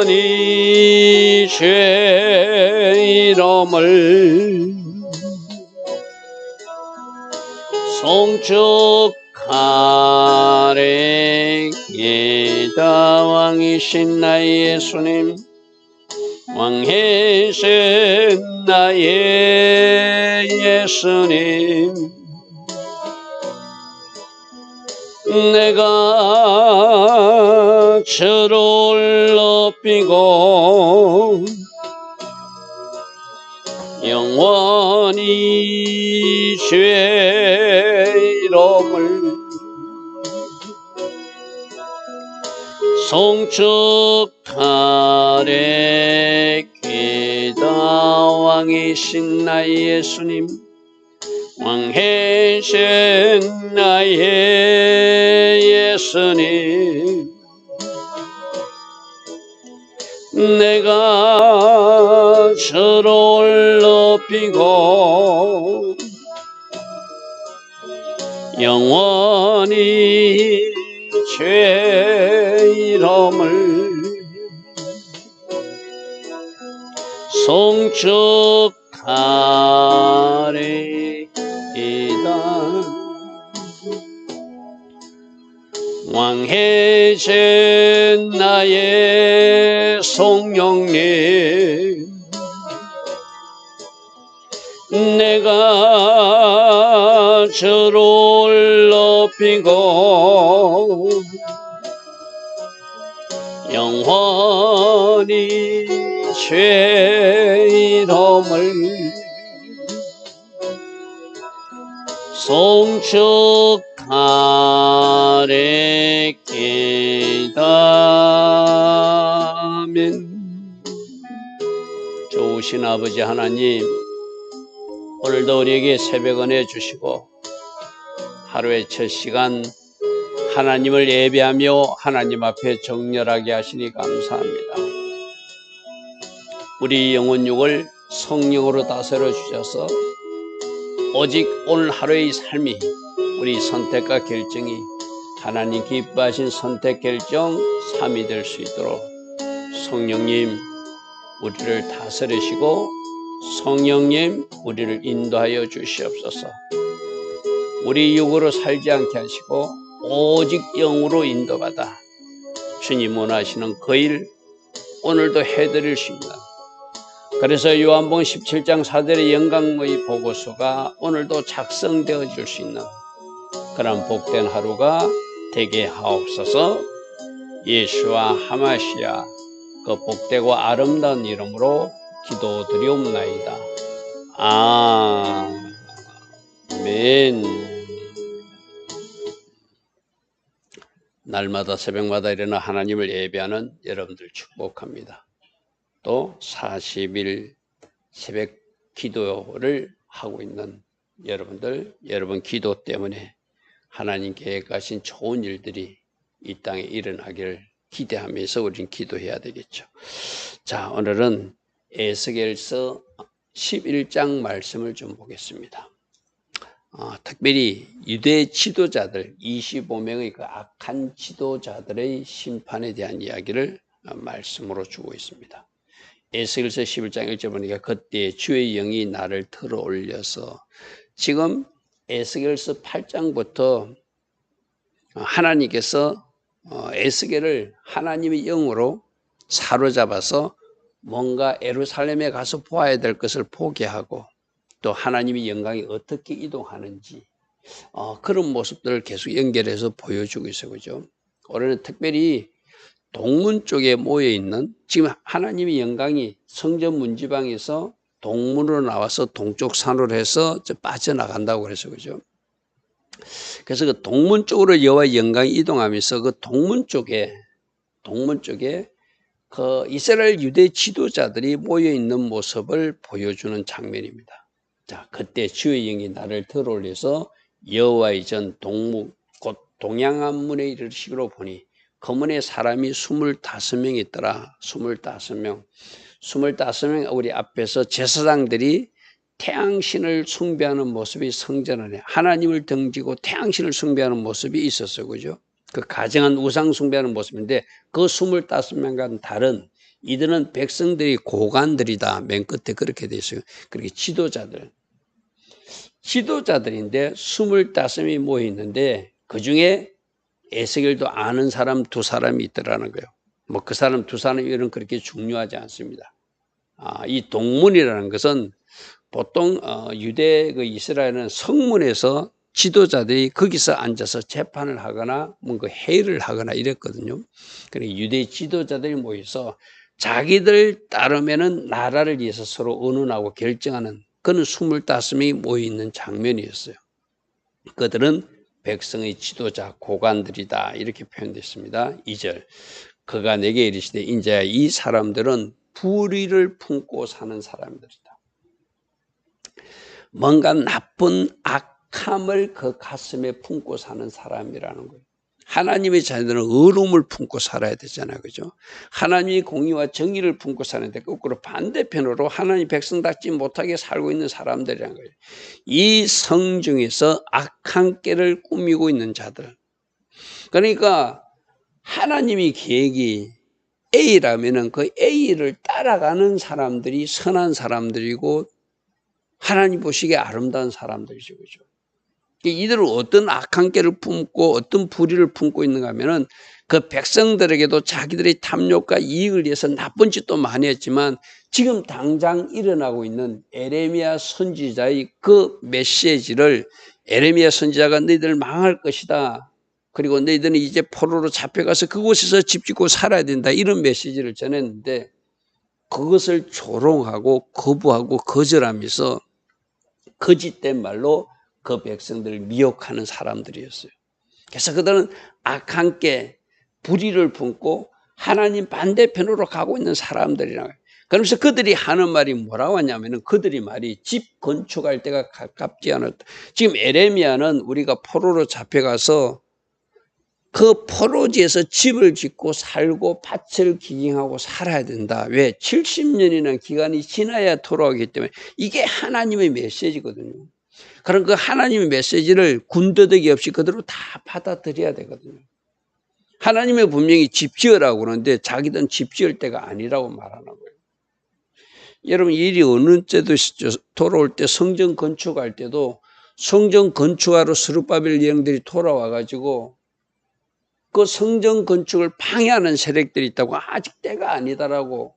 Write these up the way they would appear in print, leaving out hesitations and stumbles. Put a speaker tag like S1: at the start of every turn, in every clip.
S1: 영원히 죄 이름을 송축하리이다. 왕이신 나의 예수님, 왕이신 나의 예수님, 내가 주를 높이고 영원히 죄 이름을 송축하리이다. 왕이신 나의 예수님, 왕이신 나의 예수님, 내가 주를 높이고 영원히 죄 이름을 송축하리이다. 왕이신 나의 성령님, 내가 주를 높이고 영원히 죄 이름을 송축하리이다. 아멘. 좋으신 아버지 하나님, 오늘도 우리에게 새벽 은혜 주시고 하루의 첫 시간 하나님을 예배하며 하나님 앞에 정렬하게 하시니 감사합니다. 우리 영혼육을 성령으로 다스려 주셔서 오직 오늘 하루의 삶이, 우리 선택과 결정이 하나님 기뻐하신 선택 결정 삶이 될 수 있도록 성령님 우리를 다스리시고 성령님 우리를 인도하여 주시옵소서. 우리 육으로 살지 않게 하시고 오직 영으로 인도받아 주님 원하시는 그 일 오늘도 해드릴 수 있는, 그래서 요한복음 17장 4절의 영광의 보고서가 오늘도 작성되어질 수 있는 그런 복된 하루가 되게 하옵소서. 예수와 하마시아 그 복되고 아름다운 이름으로 기도드리옵나이다. 아멘. 날마다 새벽마다 일어나 하나님을 예배하는 여러분들 축복합니다. 또 40일 새벽 기도를 하고 있는 여러분들, 여러분 기도 때문에 하나님 계획하신 좋은 일들이 이 땅에 일어나기를 기대하면서 우리는 기도해야 되겠죠. 자, 오늘은 에스겔서 11장 말씀을 좀 보겠습니다. 특별히 유대 지도자들 25명의 그 악한 지도자들의 심판에 대한 이야기를 말씀으로 주고 있습니다. 에스겔서 11장 1절 보니까 그때 주의 영이 나를 들어 올려서, 지금 에스겔서 8장부터 하나님께서 에스겔을 하나님의 영으로 사로잡아서 뭔가 예루살렘에 가서 보아야 될 것을 보게 하고 또 하나님의 영광이 어떻게 이동하는지 그런 모습들을 계속 연결해서 보여주고 있어요. 그죠? 오늘은 특별히 동문 쪽에 모여있는, 지금 하나님의 영광이 성전 문지방에서 동문으로 나와서 동쪽 산으로 해서 빠져나간다고 그래서, 그죠? 그래서 그 동문 쪽으로 여호와의 영광이 이동하면서 그 동문 쪽에 그 이스라엘 유대 지도자들이 모여있는 모습을 보여주는 장면입니다. 자, 그때 주의 영이 나를 들어올려서 여호와의 전 동문 곧 동양안문에 이르시기로 보니 그 문에 사람이 25명 있더라. 25명 우리 앞에서 제사장들이 태양신을 숭배하는 모습이 성전 안에 하나님을 등지고 태양신을 숭배하는 모습이 있었어요. 그죠? 그 가정한 우상 숭배하는 모습인데 그 25명과는 다른 이들은 백성들이 고관들이다. 맨 끝에 그렇게 돼 있어요. 그렇게 지도자들인데 25이 모여 있는데 그중에 에스겔도 아는 사람 2사람이 있더라는 거예요. 뭐 그 사람 2사람이 그렇게 중요하지 않습니다. 이 동문이라는 것은 보통 유대 그 이스라엘은 성문에서 지도자들이 거기서 앉아서 재판을 하거나 뭔가 회의를 하거나 이랬거든요. 그러니까 유대 지도자들이 모여서 자기들 따르면은 나라를 위해서 서로 의논하고 결정하는 그는 25명이 모여 있는 장면이었어요. 그들은 백성의 지도자 고관들이다 이렇게 표현됐습니다. 2절 그가 내게 이르시되 인자야 이 사람들은 불의를 품고 사는 사람들이다. 뭔가 나쁜 악함을 그 가슴에 품고 사는 사람이라는 거예요. 하나님의 자녀들은 의로움을 품고 살아야 되잖아요. 그죠? 하나님의 공의와 정의를 품고 사는데 거꾸로 반대편으로 하나님 백성답지 못하게 살고 있는 사람들이라는 거예요. 이 성중에서 악한 깨를 꾸미고 있는 자들. 그러니까 하나님의 계획이 A라면은 그 A를 따라가는 사람들이 선한 사람들이고 하나님 보시기에 아름다운 사람들이죠. 그죠? 이들은 어떤 악한 깨를 품고 어떤 불의를 품고 있는가 하면은 그 백성들에게도 자기들의 탐욕과 이익을 위해서 나쁜 짓도 많이 했지만 지금 당장 일어나고 있는 에레미야 선지자의 그 메시지를 에레미야 선지자가 너희들 망할 것이다. 그리고 너희들은 이제 포로로 잡혀가서 그곳에서 집 짓고 살아야 된다. 이런 메시지를 전했는데 그것을 조롱하고 거부하고 거절하면서 거짓된 말로 그 백성들을 미혹하는 사람들이었어요. 그래서 그들은 악한 깨, 불의를 품고 하나님 반대편으로 가고 있는 사람들이라고 해요. 그러면서 그들이 하는 말이 뭐라고 하냐면은 그들이 말이 집 건축할 때가 가깝지 않았다. 지금 에레미야는 우리가 포로로 잡혀가서 그 포로지에서 집을 짓고 살고 밭을 기경하고 살아야 된다. 왜? 70년이나 기간이 지나야 돌아오기 때문에 이게 하나님의 메시지거든요. 그런 그 하나님의 메시지를 군더더기 없이 그대로 다 받아들여야 되거든요. 하나님의 분명히 집 지으라고 그러는데 자기들은 집 지을 때가 아니라고 말하는 거예요. 여러분 일이 어느 때도 돌아올 때 성전 건축할 때도 성전 건축하러 스룹바벨 여행들이 돌아와가지고 그 성전 건축을 방해하는 세력들이 있다고 아직 때가 아니다라고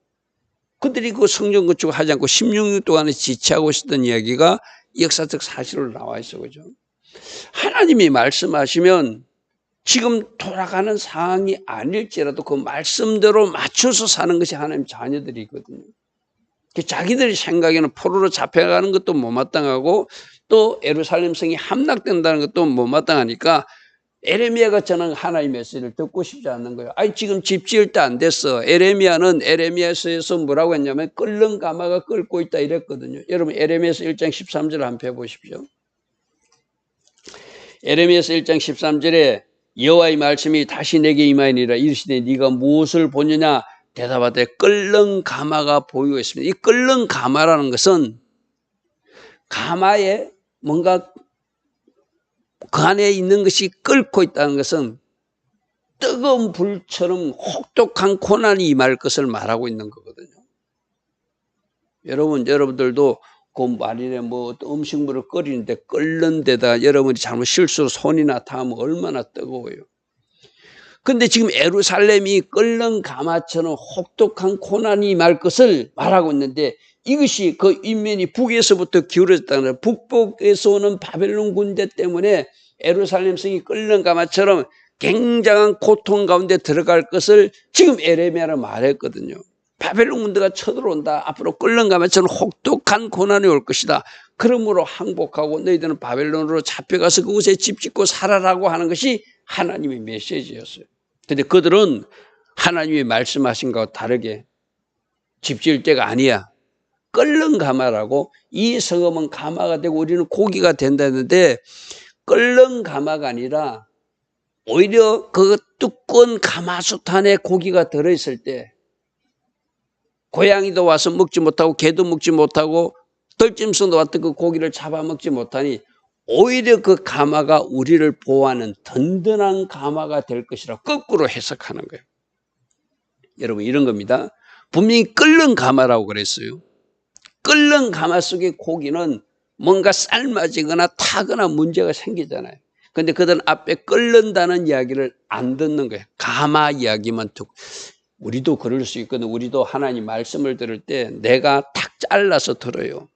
S1: 그들이 그 성전 건축을 하지 않고 16년 동안에 지체하고 있었던 이야기가 역사적 사실로 나와 있어. 그죠? 하나님이 말씀하시면 지금 돌아가는 상황이 아닐지라도 그 말씀대로 맞춰서 사는 것이 하나님 자녀들이거든요. 자기들이 생각에는 포로로 잡혀가는 것도 못마땅하고 또 예루살렘 성이 함락된다는 것도 못마땅하니까 에레미야가 전한 하나님의 메시지를 듣고 싶지 않는 거예요. 아니 지금 집 지을 때 안 됐어. 에레미야는 에레미야서에서 뭐라고 했냐면 끓는 가마가 끓고 있다 이랬거든요. 여러분 에레미야서 1장 13절 한번 펴보십시오. 에레미야서 1장 13절에 여호와의 말씀이 다시 내게 임하니라 이르시되 네가 무엇을 보느냐 대답하되 끓는 가마가 보이고 있습니다. 이 끓는 가마라는 것은 가마에 뭔가 그 안에 있는 것이 끓고 있다는 것은 뜨거운 불처럼 혹독한 고난이 임할 것을 말하고 있는 거거든요. 여러분들도 그 말일에 뭐 음식물을 끓이는데 끓는 데다 여러분이 잘못 실수로 손이나 닿으면 얼마나 뜨거워요. 근데 지금 예루살렘이 끓는 가마처럼 혹독한 고난이 임할 것을 말하고 있는데 이것이 그 인면이 북에서부터 기울어졌다는 거예요. 북쪽에서 오는 바벨론 군대 때문에 예루살렘 성이 끓는 가마처럼 굉장한 고통 가운데 들어갈 것을 지금 에레미야는 말했거든요. 바벨론 군대가 쳐들어온다. 앞으로 끓는 가마처럼 혹독한 고난이 올 것이다. 그러므로 항복하고 너희들은 바벨론으로 잡혀가서 그곳에 집 짓고 살아라고 하는 것이 하나님의 메시지였어요. 근데 그들은 하나님이 말씀하신 것과 다르게 집 지을 때가 아니야. 끓는 가마라고 이 성읍은 가마가 되고 우리는 고기가 된다는데 끓는 가마가 아니라 오히려 그 두꺼운 가마솥 안에 고기가 들어있을 때 고양이도 와서 먹지 못하고 개도 먹지 못하고 덜짐승도 왔던 그 고기를 잡아먹지 못하니 오히려 그 가마가 우리를 보호하는 든든한 가마가 될 것이라 거꾸로 해석하는 거예요. 여러분 이런 겁니다. 분명히 끓는 가마라고 그랬어요. 끓는 가마 속의 고기는 뭔가 삶아지거나 타거나 문제가 생기잖아요. 근데 그들 앞에 끓는다는 이야기를 안 듣는 거예요. 가마 이야기만 듣고. 우리도 그럴 수 있거든. 우리도 하나님 말씀을 들을 때 내가 탁 잘라서 들어요.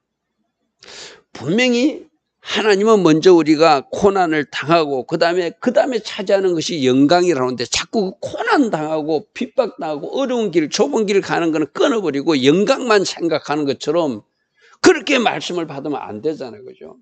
S1: 분명히 하나님은 먼저 우리가 고난을 당하고 그 다음에 차지하는 것이 영광이라는데 자꾸 고난 당하고 핍박당하고 어려운 길 좁은 길 가는 거는 끊어버리고 영광만 생각하는 것처럼 그렇게 말씀을 받으면 안 되잖아요. 그죠?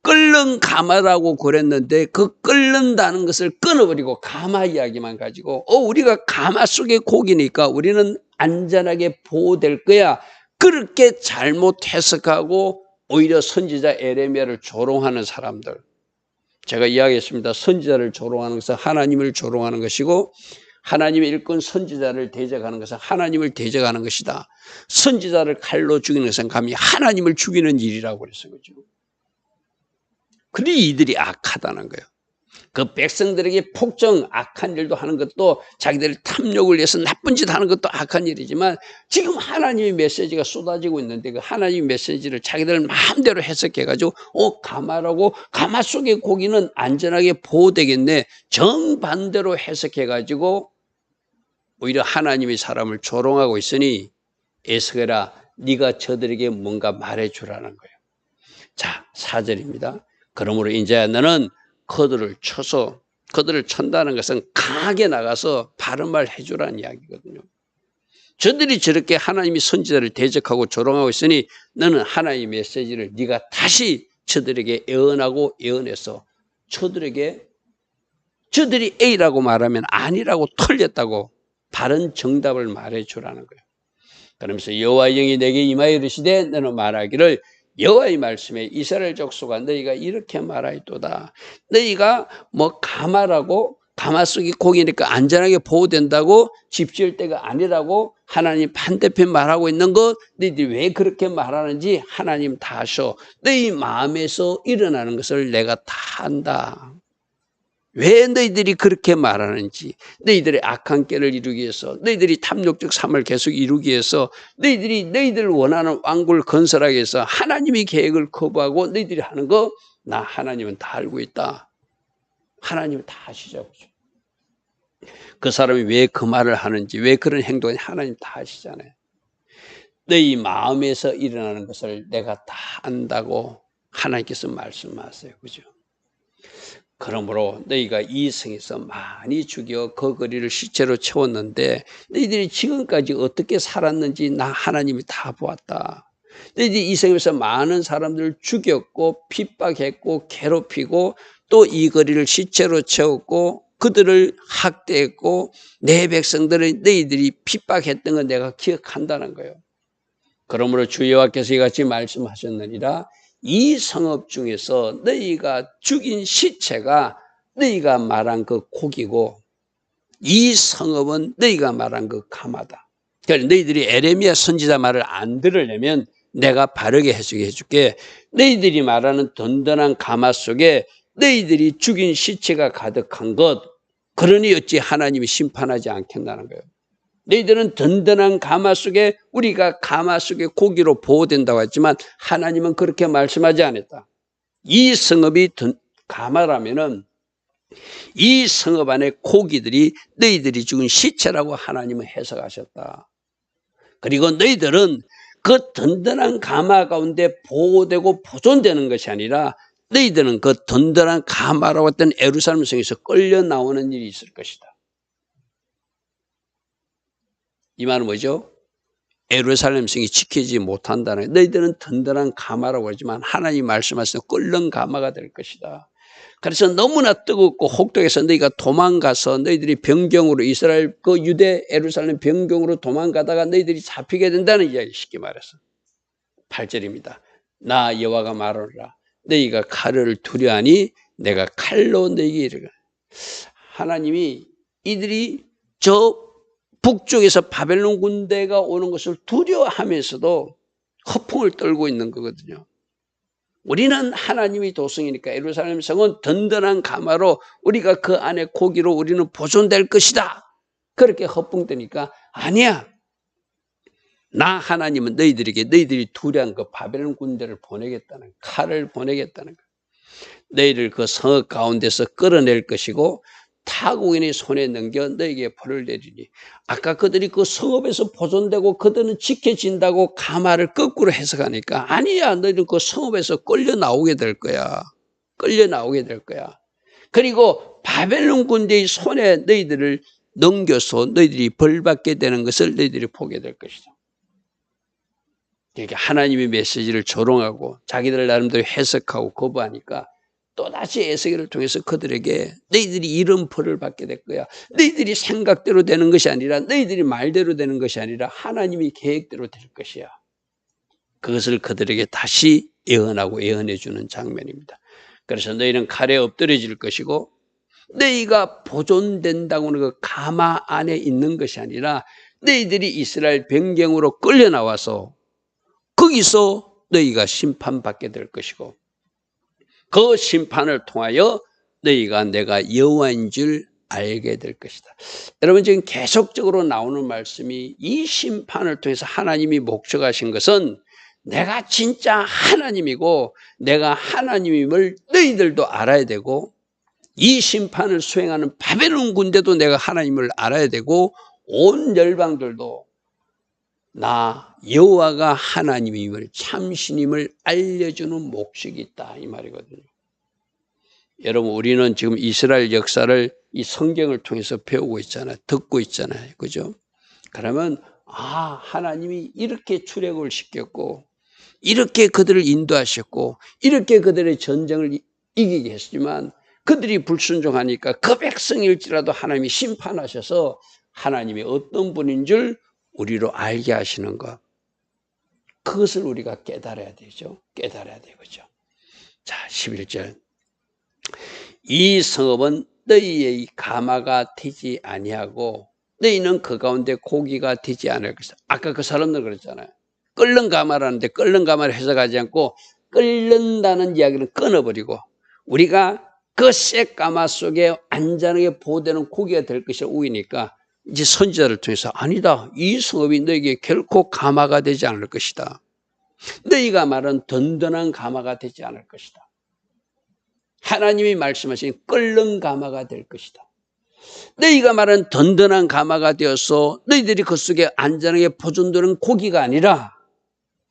S1: 끓는 가마라고 그랬는데 그 끓는다는 것을 끊어버리고 가마 이야기만 가지고 우리가 가마 속의 고기니까 우리는 안전하게 보호될 거야. 그렇게 잘못 해석하고 오히려 선지자 에레미야를 조롱하는 사람들. 제가 이야기했습니다. 선지자를 조롱하는 것은 하나님을 조롱하는 것이고 하나님의 일꾼 선지자를 대적하는 것은 하나님을 대적하는 것이다. 선지자를 칼로 죽이는 것은 감히 하나님을 죽이는 일이라고 그랬어요. 그렇죠? 그리 이들이 악하다는 거예요. 그 백성들에게 폭정, 악한 일도 하는 것도 자기들 탐욕을 위해서 나쁜 짓 하는 것도 악한 일이지만 지금 하나님의 메시지가 쏟아지고 있는데 그 하나님의 메시지를 자기들 마음대로 해석해가지고 가마라고 가마 속의 고기는 안전하게 보호되겠네. 정반대로 해석해가지고 오히려 하나님의 사람을 조롱하고 있으니 에스겔아 네가 저들에게 뭔가 말해주라는 거예요. 자, 4절입니다. 그러므로 이제 너는 그들을 쳐서 그들을 천다는 것은 강하게 나가서 바른 말 해주라는 이야기거든요. 저들이 저렇게 하나님이 선지자를 대적하고 조롱하고 있으니 너는 하나님의 메시지를 네가 다시 저들에게 예언해서 저들이 A라고 말하면 아니라고 틀렸다고 바른 정답을 말해주라는 거예요. 그러면서 여호와의 영이 내게 임하여 이르시되 너는 말하기를 여호와의 말씀에 이스라엘 족속아 너희가 이렇게 말하였도다. 너희가 가마라고 가마 속의 고기니까 안전하게 보호된다고 집 지을 때가 아니라고 하나님 반대편 말하고 있는 것 너희들이 왜 그렇게 말하는지 하나님 다 아셔. 너희 마음에서 일어나는 것을 내가 다 안다. 왜 너희들이 그렇게 말하는지, 너희들의 악한 깨를 이루기 위해서, 너희들이 탐욕적 삶을 계속 이루기 위해서, 너희들 원하는 왕국을 건설하기 위해서 하나님의 계획을 거부하고 너희들이 하는 거, 나 하나님은 다 알고 있다. 하나님은 다 아시죠. 그 사람이 왜 그 말을 하는지, 왜 그런 행동을 하나님 다 아시잖아요. 너희 마음에서 일어나는 것을 내가 다 안다고 하나님께서 말씀하세요. 그죠? 그러므로 너희가 이 성에서 많이 죽여 그 거리를 시체로 채웠는데 너희들이 지금까지 어떻게 살았는지 나 하나님이 다 보았다. 너희들이 이 성에서 많은 사람들을 죽였고 핍박했고 괴롭히고 또 이 거리를 시체로 채웠고 그들을 학대했고 내 백성들을 너희들이 핍박했던 건 내가 기억한다는 거예요. 그러므로 주 여호와께서 이같이 말씀하셨느니라. 이 성읍 중에서 너희가 죽인 시체가 너희가 말한 그 고기고 이 성읍은 너희가 말한 그 가마다. 그러니까 너희들이 에레미야 선지자 말을 안 들으려면 내가 바르게 해석해 줄게. 너희들이 말하는 든든한 가마 속에 너희들이 죽인 시체가 가득한 것, 그러니 어찌 하나님이 심판하지 않겠다는 거예요. 너희들은 든든한 가마 속에 우리가 가마 속에 고기로 보호된다고 했지만 하나님은 그렇게 말씀하지 않았다. 이 성읍이 가마라면은 이 성읍 안에 고기들이 너희들이 죽은 시체라고 하나님은 해석하셨다. 그리고 너희들은 그 든든한 가마 가운데 보호되고 보존되는 것이 아니라 너희들은 그 든든한 가마라고 했던 예루살렘 성에서 끌려 나오는 일이 있을 것이다. 이 말은 뭐죠? 예루살렘 성이 지키지 못한다는, 너희들은 든든한 가마라고 하지만 하나님 말씀하셔서 끓는 가마가 될 것이다. 그래서 너무나 뜨겁고 혹독해서 너희가 도망가서 너희들이 변경으로 이스라엘 그 유대 예루살렘 변경으로 도망가다가 너희들이 잡히게 된다는 이야기, 쉽게 말해서 8절입니다. 나 여호와가 말하노라. 너희가 칼을 두려하니 내가 칼로 너희에게 이르리라. 하나님이 이들이 저 북쪽에서 바벨론 군대가 오는 것을 두려워하면서도 허풍을 떨고 있는 거거든요. 우리는 하나님의 도성이니까 예루살렘 성은 든든한 가마로 우리가 그 안에 고기로 우리는 보존될 것이다. 그렇게 허풍 떠니까 아니야. 나 하나님은 너희들이 두려운 그 바벨론 군대를 보내겠다는, 칼을 보내겠다는 거예요. 너희를 그 성읍 가운데서 끌어낼 것이고 타국인의 손에 넘겨 너희에게 벌을 내리니. 아까 그들이 그 성읍에서 보존되고 그들은 지켜진다고 가마를 거꾸로 해석하니까 아니야, 너희는 그 성읍에서 끌려 나오게 될 거야. 끌려 나오게 될 거야. 그리고 바벨론 군대의 손에 너희들을 넘겨서 너희들이 벌받게 되는 것을 너희들이 보게 될 것이다. 이렇게 하나님의 메시지를 조롱하고 자기들 나름대로 해석하고 거부하니까 또다시 에스겔을 통해서 그들에게 너희들이 이런 벌을 받게 될 거야. 너희들이 생각대로 되는 것이 아니라 너희들이 말대로 되는 것이 아니라 하나님이 계획대로 될 것이야. 그것을 그들에게 다시 예언하고 예언해 주는 장면입니다. 그래서 너희는 칼에 엎드려질 것이고 너희가 보존된다고 하는 그 가마 안에 있는 것이 아니라 너희들이 이스라엘 변경으로 끌려 나와서 거기서 너희가 심판받게 될 것이고 그 심판을 통하여 너희가 내가 여호와인 줄 알게 될 것이다. 여러분 지금 계속적으로 나오는 말씀이 이 심판을 통해서 하나님이 목적하신 것은 내가 진짜 하나님이고 내가 하나님임을 너희들도 알아야 되고 이 심판을 수행하는 바벨론 군대도 내가 하나님을 알아야 되고 온 열방들도 나 여호와가 하나님임을 참신임을 알려주는 목적이 있다 이 말이거든요. 여러분 우리는 지금 이스라엘 역사를 이 성경을 통해서 배우고 있잖아요. 듣고 있잖아요. 그죠? 그러면 하나님이 이렇게 출애굽을 시켰고 이렇게 그들을 인도하셨고 이렇게 그들의 전쟁을 이기게 했지만 그들이 불순종하니까 그 백성일지라도 하나님이 심판하셔서 하나님이 어떤 분인 줄 우리로 알게 하시는 것. 그것을 우리가 깨달아야 되죠. 깨달아야 되죠. 자, 11절. 이 성읍은 너희의 가마가 되지 아니하고 너희는 그 가운데 고기가 되지 않을 것이다. 아까 그 사람들 그랬잖아요. 끓는 가마라는데 끓는 가마를 해석하지 않고 끓는다는 이야기는 끊어버리고 우리가 그 쇠가마 속에 안전하게 보호되는 고기가 될 것이 우이니까 이제 선지자를 통해서 아니다. 이 성읍이 너에게 결코 가마가 되지 않을 것이다. 너희가 말한 든든한 가마가 되지 않을 것이다. 하나님이 말씀하신 끓는 가마가 될 것이다. 너희가 말한 든든한 가마가 되어서 너희들이 그 속에 안전하게 보존되는 고기가 아니라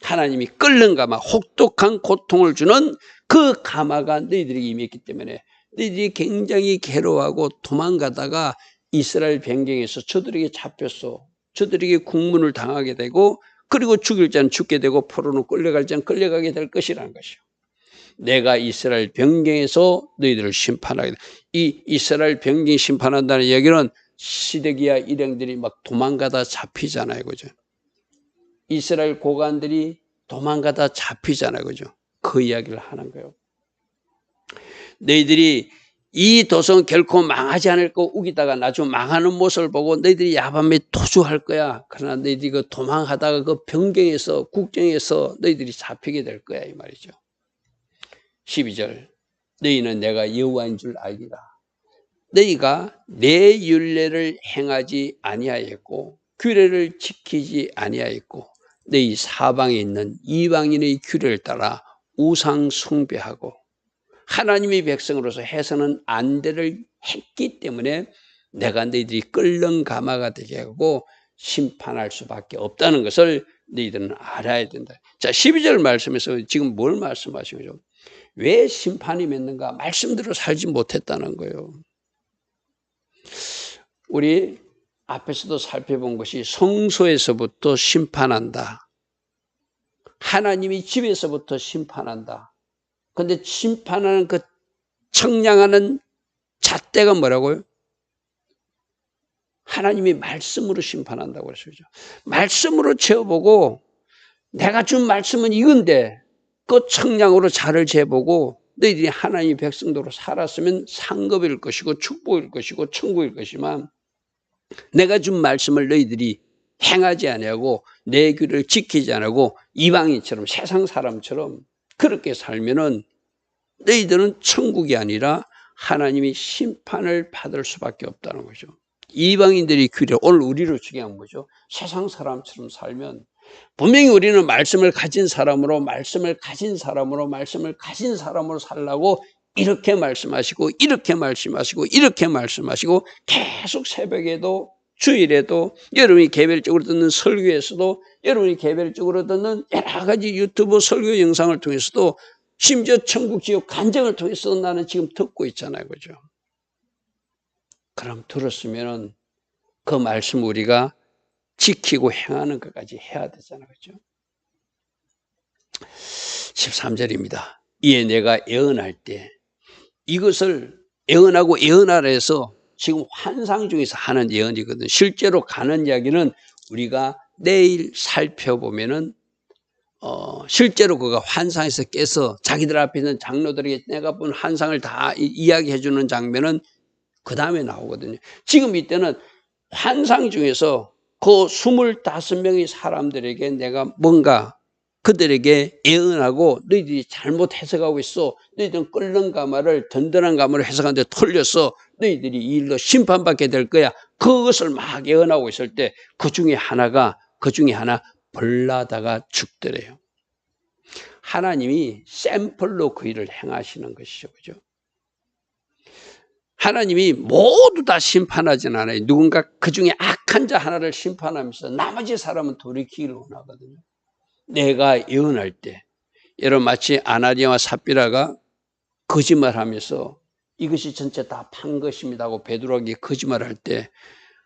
S1: 하나님이 끓는 가마, 혹독한 고통을 주는 그 가마가 너희들에게 임했기 때문에 너희들이 굉장히 괴로워하고 도망가다가 이스라엘 변경에서 저들에게 잡혔어. 저들에게 국문을 당하게 되고 그리고 죽일 자는 죽게 되고 포로로 끌려갈 자는 끌려가게 될 것이라는 것이요. 내가 이스라엘 변경에서 너희들을 심판하게 돼. 이 이스라엘 변경 심판한다는 얘기는 시드기야 일행들이 막 도망가다 잡히잖아요. 그죠? 이스라엘 고관들이 도망가다 잡히잖아요. 그죠? 그 이야기를 하는 거예요. 너희들이 이 도성 결코 망하지 않을 거 우기다가 나중 망하는 모습을 보고 너희들이 야밤에 도주할 거야. 그러나 너희들이 그 도망하다가 그 변경에서 국정에서 너희들이 잡히게 될 거야 이 말이죠. 12절 너희는 내가 여호와인 줄 알리라. 너희가 내 율례를 행하지 아니하였고 규례를 지키지 아니하였고 너희 사방에 있는 이방인의 규례를 따라 우상 숭배하고 하나님의 백성으로서 해서는 안 되를 했기 때문에 내가 너희들이 끓는 가마가 되게 하고 심판할 수밖에 없다는 것을 너희들은 알아야 된다. 자, 12절 말씀에서 지금 뭘 말씀하신 거죠? 왜 심판이 맺는가? 말씀대로 살지 못했다는 거예요. 우리 앞에서도 살펴본 것이 성소에서부터 심판한다. 하나님이 집에서부터 심판한다. 그런데 심판하는 그 청량하는 잣대가 뭐라고요? 하나님이 말씀으로 심판한다고 그랬죠. 말씀으로 채워보고 내가 준 말씀은 이건데 그 청량으로 자를 재보고 너희들이 하나님의 백성도로 살았으면 상급일 것이고 축복일 것이고 천국일 것이지만 내가 준 말씀을 너희들이 행하지 아니하고 내 규를 지키지 않고 이방인처럼 세상 사람처럼 그렇게 살면은 너희들은 천국이 아니라 하나님이 심판을 받을 수밖에 없다는 거죠. 이방인들이 규례, 오늘 우리로 중요한 거죠. 세상 사람처럼 살면 분명히 우리는 말씀을 가진 사람으로 말씀을 가진 사람으로 말씀을 가진 사람으로 살라고 이렇게 말씀하시고 이렇게 말씀하시고 이렇게 말씀하시고 계속 새벽에도 주일에도 여러분이 개별적으로 듣는 설교에서도 여러분이 개별적으로 듣는 여러 가지 유튜브 설교 영상을 통해서도 심지어 천국 지옥 간증을 통해서도 나는 지금 듣고 있잖아요. 그죠? 그럼 들었으면은 그 말씀 우리가 지키고 행하는 것까지 해야 되잖아요. 그죠? 13절입니다. 이에 내가 예언할 때 이것을 예언하고 예언하라 해서 지금 환상 중에서 하는 예언이거든요. 실제로 가는 이야기는 우리가 내일 살펴보면은 실제로 그가 환상에서 깨서 자기들 앞에 있는 장로들에게 내가 본 환상을 다 이야기해 주는 장면은 그 다음에 나오거든요. 지금 이때는 환상 중에서 그 25명의 사람들에게 내가 뭔가 그들에게 예언하고 너희들이 잘못 해석하고 있어. 너희들은 끓는 가마를 든든한 가마로 해석하는데 틀렸어. 너희들이 이 일로 심판받게 될 거야. 그것을 막 예언하고 있을 때 그 중에 하나 벌나다가 죽더래요. 하나님이 샘플로 그 일을 행하시는 것이죠. 그죠? 하나님이 모두 다 심판하진 않아요. 누군가 그 중에 악한 자 하나를 심판하면서 나머지 사람은 돌이키기를 원하거든요. 내가 예언할 때 여러분 마치 아나니아와 삽비라가 거짓말하면서 이것이 전체 다 판 것입니다 하고 베드로에게 거짓말할 때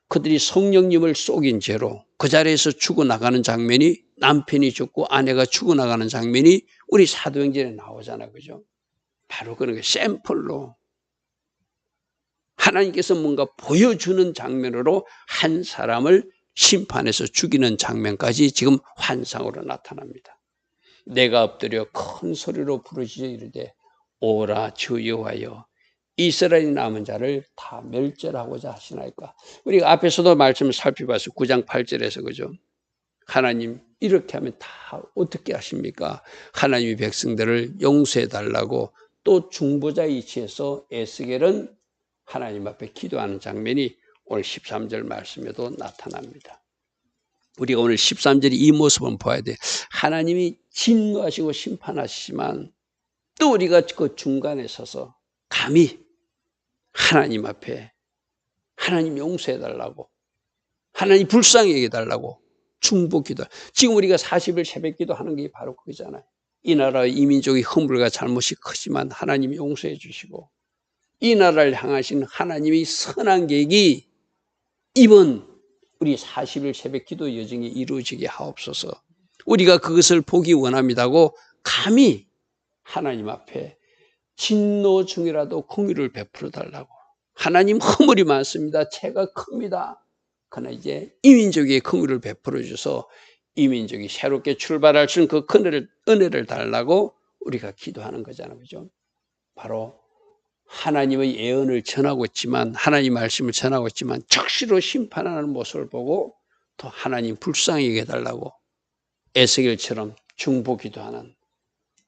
S1: 그들이 성령님을 속인 죄로 그 자리에서 죽어나가는 장면이 남편이 죽고 아내가 죽어나가는 장면이 우리 사도행전에 나오잖아요. 그죠? 바로 그런 게 샘플로 하나님께서 뭔가 보여주는 장면으로 한 사람을 심판해서 죽이는 장면까지 지금 환상으로 나타납니다. 내가 엎드려 큰 소리로 부르짖어 이르되 오라 주 여호와여 이스라엘 남은 자를 다 멸절하고자 하시나이까. 우리가 앞에서도 말씀을 살펴봤어요. 9장 8절에서 그죠? 하나님 이렇게 하면 다 어떻게 하십니까? 하나님의 백성들을 용서해 달라고 또 중보자의 위치에서 에스겔은 하나님 앞에 기도하는 장면이 오늘 13절 말씀에도 나타납니다. 우리가 오늘 13절이 이 모습은 봐야 돼. 하나님이 진노하시고 심판하시지만 또 우리가 그 중간에 서서 감히 하나님 앞에 하나님 용서해 달라고 하나님 불쌍히 여겨 달라고 중보 기도. 지금 우리가 40일 새벽 기도하는 게 바로 그거잖아요. 이 나라의 이민족의 허물과 잘못이 크지만 하나님이 용서해 주시고 이 나라를 향하신 하나님의 선한 계획이 이번 우리 40일 새벽 기도 여정이 이루어지게 하옵소서. 우리가 그것을 보기 원합니다고 감히 하나님 앞에 진노 중이라도 공의를 베풀어 달라고. 하나님 허물이 많습니다. 죄가 큽니다. 그러나 이제 이민족에게 공의를 베풀어 줘서 이민족이 새롭게 출발할 수 있는 그 은혜를 달라고 우리가 기도하는 거잖아요. 그죠? 바로 하나님의 예언을 전하고 있지만 하나님 말씀을 전하고 있지만 적시로 심판하는 모습을 보고 또 하나님 불쌍히 여겨달라고 에스겔처럼 중보 기도하는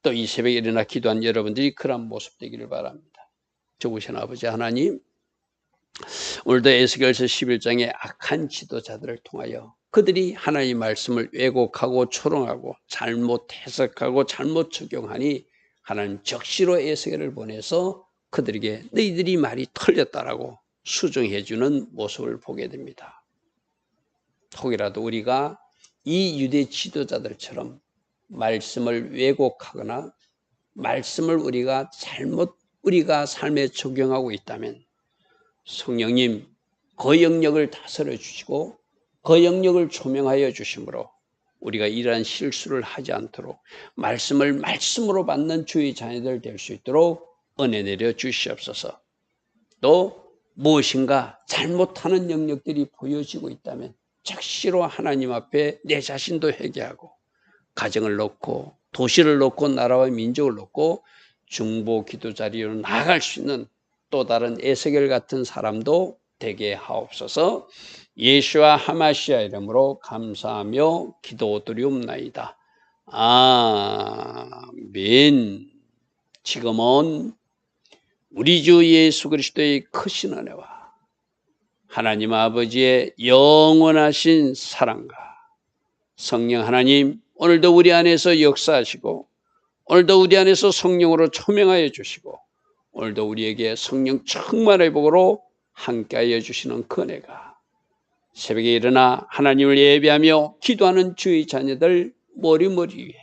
S1: 또 이 새벽에 일어나 기도한 여러분들이 그런 모습 되기를 바랍니다. 좋으신 아버지 하나님, 오늘도 에스겔서 11장의 악한 지도자들을 통하여 그들이 하나님 말씀을 왜곡하고 초롱하고 잘못 해석하고 잘못 적용하니 하나님 적시로 에스겔을 보내서 그들에게 너희들이 말이 틀렸다라고 수정해 주는 모습을 보게 됩니다. 혹이라도 우리가 이 유대 지도자들처럼 말씀을 왜곡하거나 말씀을 우리가 잘못 우리가 삶에 적용하고 있다면 성령님 그 영역을 다스려 주시고 그 영역을 조명하여 주심으로 우리가 이러한 실수를 하지 않도록 말씀을 말씀으로 받는 주의 자녀들 될 수 있도록 은혜 내려 주시옵소서. 또 무엇인가 잘못하는 영역들이 보여지고 있다면 적시로 하나님 앞에 내 자신도 회개하고 가정을 놓고 도시를 놓고 나라와 민족을 놓고 중보 기도 자리로 나아갈 수 있는 또 다른 에스겔 같은 사람도 되게 하옵소서. 예수와 하마시아 이름으로 감사하며 기도드리옵나이다. 아멘. 지금은 우리 주 예수 그리스도의 크신 은혜와 하나님 아버지의 영원하신 사랑과 성령 하나님, 오늘도 우리 안에서 역사하시고 오늘도 우리 안에서 성령으로 초명하여 주시고 오늘도 우리에게 성령 충만의 복으로 함께하여 주시는 은혜가 새벽에 일어나 하나님을 예배하며 기도하는 주의 자녀들 머리머리 위에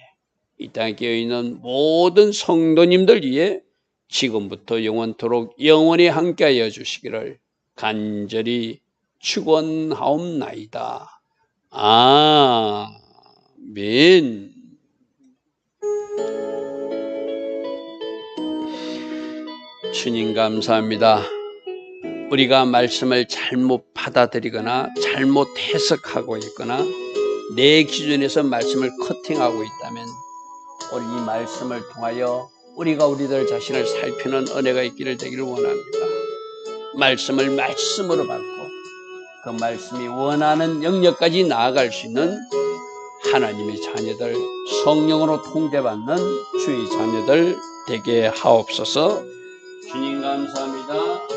S1: 이 땅에 깨어있는 모든 성도님들 위에 지금부터 영원토록 영원히 함께하여 주시기를 간절히 축원하옵나이다. 아멘. 주님 감사합니다. 우리가 말씀을 잘못 받아들이거나 잘못 해석하고 있거나 내 기준에서 말씀을 커팅하고 있다면 오늘 이 말씀을 통하여 우리가 우리들 자신을 살피는 은혜가 있기를 되기를 원합니다. 말씀을 말씀으로 받고 그 말씀이 원하는 영역까지 나아갈 수 있는 하나님의 자녀들, 성령으로 통제받는 주의 자녀들 되게 하옵소서. 주님 감사합니다.